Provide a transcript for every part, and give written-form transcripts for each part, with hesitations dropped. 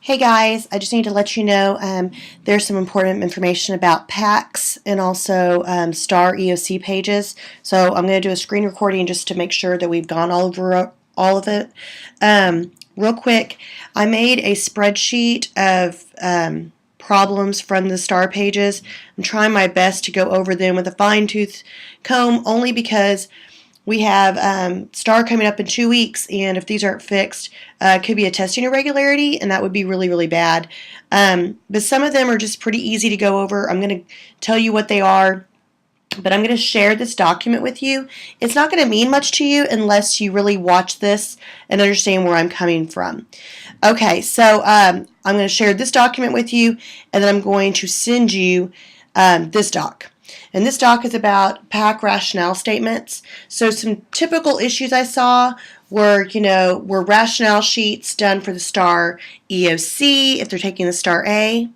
Hey guys, I just need to let you know there's some important information about PACs and also STAAR EOC pages. So I'm going to do a screen recording just to make sure that we've gone all over all of it. Real quick, I made a spreadsheet of problems from the STAAR pages. I'm trying my best to go over them with a fine-tooth comb only because we have STAAR coming up in 2 weeks, and if these aren't fixed, it could be a testing irregularity, and that would be really, really bad. But some of them are just pretty easy to go over. I'm going to tell you what they are, but I'm going to share this document with you. It's not going to mean much to you unless you really watch this and understand where I'm coming from. Okay, so I'm going to share this document with you, and then I'm going to send you this doc. And this doc is about PAC rationale statements. So some typical issues I saw were, were rationale sheets done for the STAAR EOC if they're taking the STAAR A.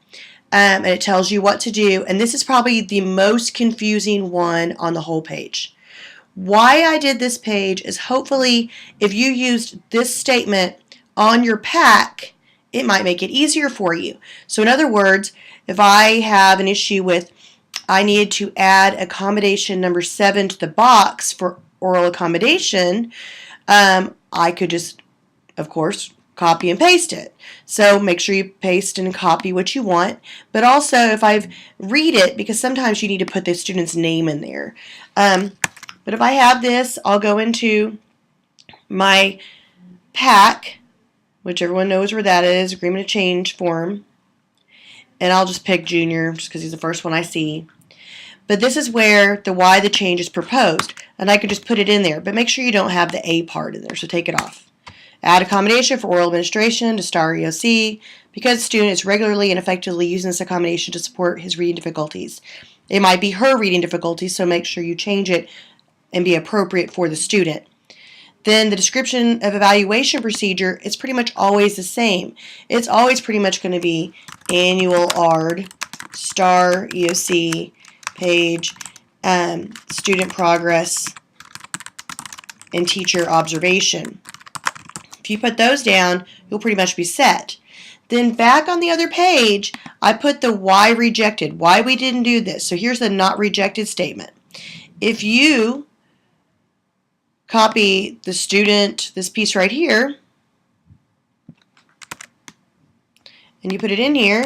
And it tells you what to do. And this is probably the most confusing one on the whole page. Why I did this page is hopefully if you used this statement on your PAC, it might make it easier for you. So in other words, if I have an issue with I needed to add accommodation number 7 to the box for oral accommodation, I could just, of course, copy and paste it. So make sure you paste and copy what you want. But also, if I read it, because sometimes you need to put the student's name in there. But if I have this, I'll go into my PAC, which everyone knows where that is, Agreement of Change form. And I'll just pick Junior just because he's the first one I see. But this is where the why the change is proposed. And I can just put it in there. But make sure you don't have the A part in there, so take it off. Add accommodation for oral administration to STAAR EOC because the student is regularly and effectively using this accommodation to support his reading difficulties. It might be her reading difficulties, so make sure you change it and be appropriate for the student. Then the description of evaluation procedure is pretty much always the same. It's always pretty much going to be annual ARD, STAAR EOC, page, student progress, and teacher observation. If you put those down, you'll pretty much be set. Then back on the other page, I put the why rejected, why we didn't do this. So here's the not rejected statement. If you copy the student, this piece right here, and you put it in here,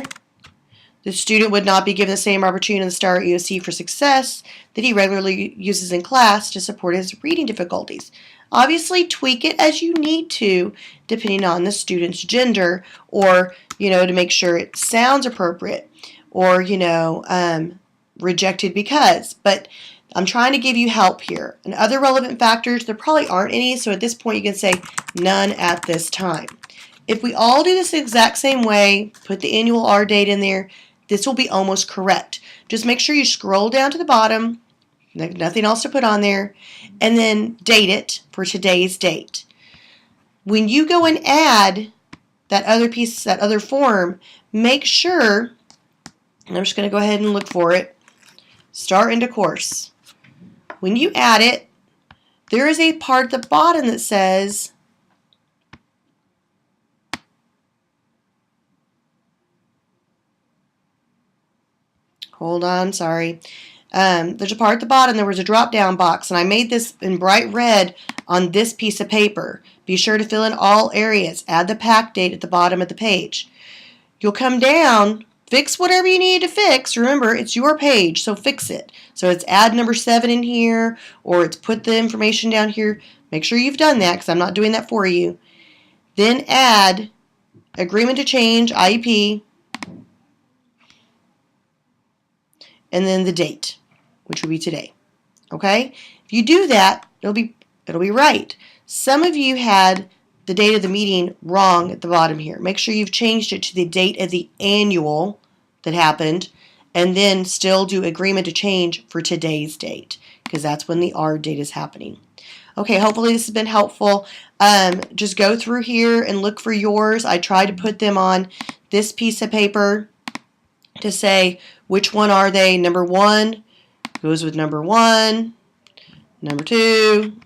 the student would not be given the same opportunity in the STAAR EOC for success that he regularly uses in class to support his reading difficulties. Obviously, tweak it as you need to, depending on the student's gender, or, to make sure it sounds appropriate, or, rejected because. But I'm trying to give you help here. And other relevant factors, there probably aren't any, so at this point you can say none at this time. If we all do this the exact same way, put the annual R date in there, this will be almost correct. Just make sure you scroll down to the bottom, nothing else to put on there, and then date it for today's date. When you go and add that other piece, that other form, make sure, and I'm just going to go ahead and look for it, start into course. When you add it, there is a part at the bottom that says hold on, sorry. There's a part at the bottom, there was a drop-down box, and I made this in bright red on this piece of paper. Be sure to fill in all areas. Add the PAC date at the bottom of the page. You'll come down, fix whatever you need to fix. Remember, it's your page, so fix it. So it's add number 7 in here, or it's put the information down here. Make sure you've done that, because I'm not doing that for you. Then add agreement to change, IEP, and then the date, which will be today. Okay? If you do that, it'll be right. Some of you had the date of the meeting wrong at the bottom here. Make sure you've changed it to the date of the annual that happened, and then still do agreement to change for today's date, because that's when the R date is happening. Okay, hopefully this has been helpful. Just go through here and look for yours. I tried to put them on this piece of paper to say which one are they. Number 1 goes with number 1, number 2,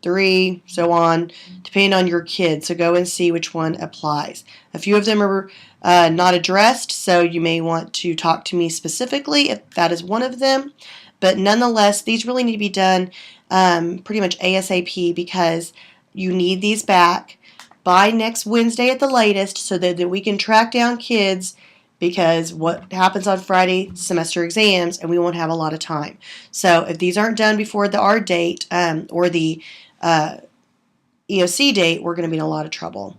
3, so on, depending on your kids. So go and see which one applies. A few of them are not addressed, so you may want to talk to me specifically if that is one of them. But nonetheless, these really need to be done pretty much ASAP because you need these back by next Wednesday at the latest so that we can track down kids, because what happens on Friday, semester exams, and we won't have a lot of time. So if these aren't done before the R date or the EOC date, we're going to be in a lot of trouble.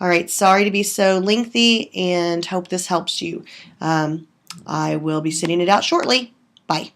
All right, sorry to be so lengthy and hope this helps you. I will be sending it out shortly. Bye.